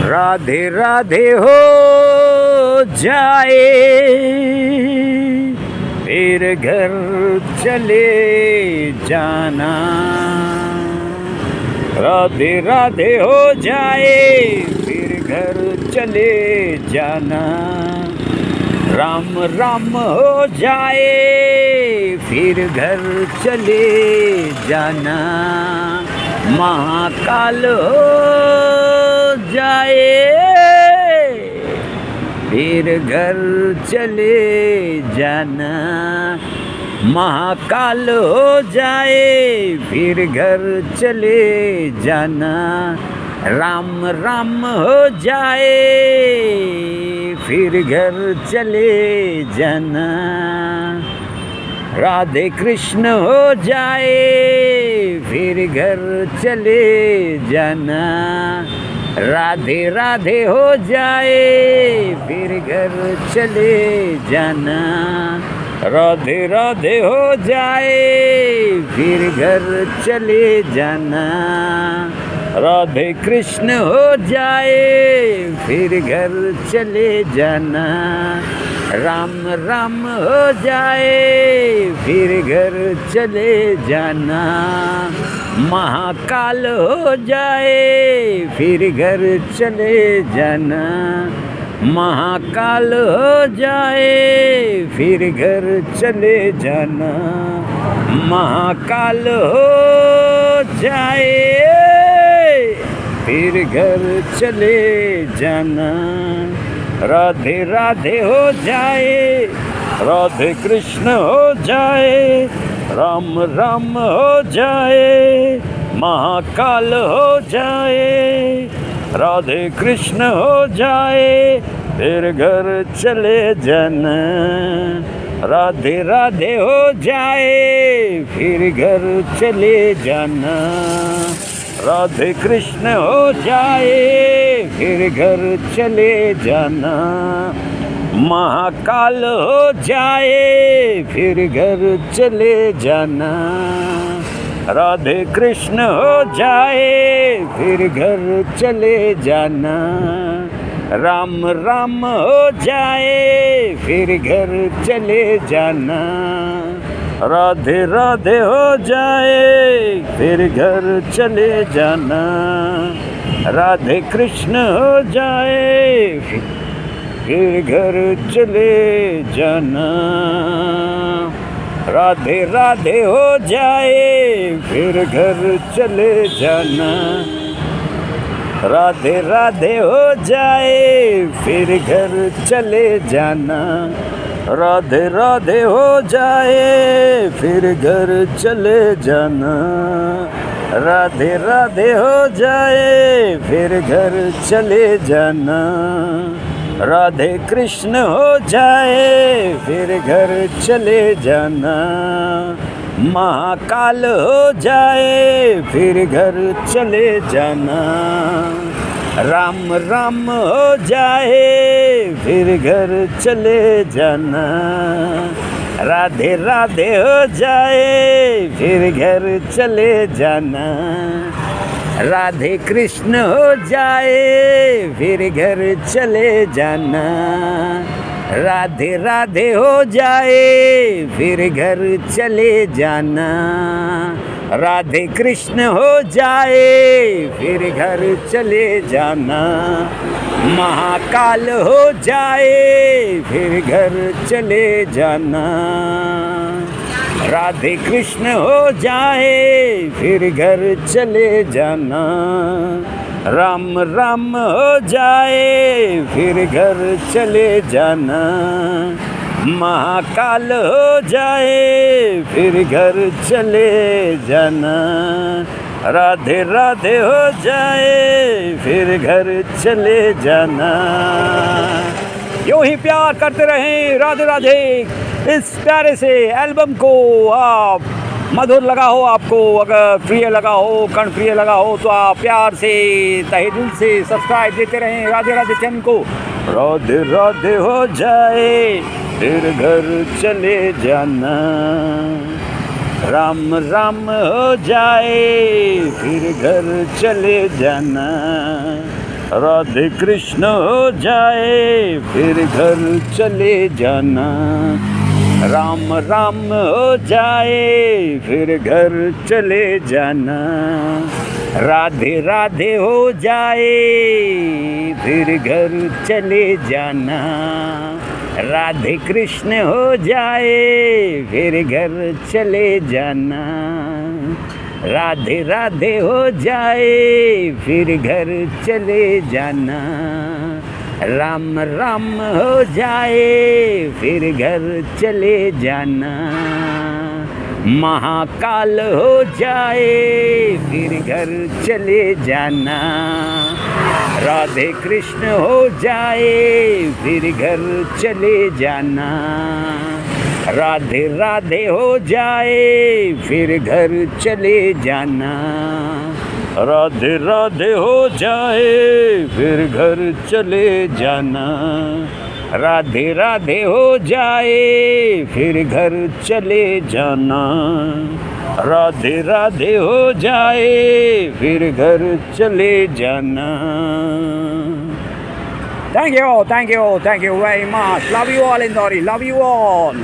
राधे राधे हो जाए फिर घर चले जाना। राधे राधे हो जाए फिर घर चले जाना। राम राम हो जाए फिर घर चले जाना। महाकाल हो जाए फिर घर चले जाना। महाकाल हो जाए फिर घर चले जाना। राम राम हो जाए फिर घर चले जाना। राधे कृष्ण हो जाए फिर घर चले जाना। राधे राधे हो जाए फिर घर चले जाना। राधे राधे हो जाए फिर घर चले जाना। राधे कृष्ण हो जाए फिर घर चले जाना। राम राम हो जाए फिर घर चले जाना। महाकाल हो जाए फिर घर चले जाना। महाकाल हो जाए फिर घर चले जाना। महाकाल हो जाए फिर घर चले जाना। राधे राधे हो जाए राधे कृष्ण हो जाए। राम राम हो जाए महाकाल हो जाए। राधे कृष्ण हो जाए फिर घर चले जाना। राधे राधे हो जाए फिर घर चले जाना। राधे कृष्ण हो जाए फिर घर चले जाना। महाकाल हो जाए फिर घर चले जाना। राधे कृष्ण हो जाए फिर घर चले जाना। राम राम हो जाए फिर घर चले जाना। राधे राधे हो जाए फिर घर चले जाना। राधे कृष्ण हो जाए फिर घर चले जाना। राधे राधे हो जाए फिर घर चले जाना। राधे राधे हो जाए फिर घर चले जाना। राधे राधे हो जाए फिर घर चले जाना। राधे राधे हो जाए फिर घर चले जाना। राधे कृष्ण हो जाए फिर घर चले जाना। महाकाल हो जाए फिर घर चले जाना। राम राम हो जाए फिर घर चले जाना। राधे राधे हो जाए फिर घर चले जाना। राधे कृष्ण हो जाए फिर घर चले जाना। राधे राधे हो जाए फिर घर चले जाना। राधे कृष्ण हो जाए फिर घर चले जाना। महाकाल हो जाए फिर घर चले जाना। राधे कृष्ण हो जाए फिर घर चले जाना। राम राम हो जाए फिर घर चले जाना। महाकाल हो जाए फिर घर चले जाना। राधे राधे हो जाए फिर घर चले जाना। यूं ही प्यार करते रहें। राधे राधे। इस प्यारे से एल्बम को आप मधुर लगा हो, आपको अगर प्रिय लगा हो, कर्ण प्रिय लगा हो, तो आप प्यार से तहे दिल से सब्सक्राइब देते रहें राधे राधे चैनल को। राधे राधे हो जाए फिर घर चले जाना। राम राम हो जाए फिर घर चले जाना। राधे कृष्ण हो जाए फिर घर चले जाना। राम राम हो जाए फिर घर चले जाना। राधे राधे हो जाए फिर घर चले जाना। राधे कृष्ण हो जाए फिर घर चले जाना। राधे राधे हो जाए फिर घर चले जाना। राम राम हो जाए फिर घर चले जाना। महाकाल हो जाए फिर घर चले जाना। राधे कृष्ण हो जाए फिर घर चले जाना। राधे राधे हो जाए फिर घर चले जाना। राधे राधे हो जाए फिर घर चले जाना। राधे राधे हो जाए फिर घर चले जाना। राधे राधे हो जाए फिर घर चले जाना। Thank you very much. Love you all, Indori. Love you all.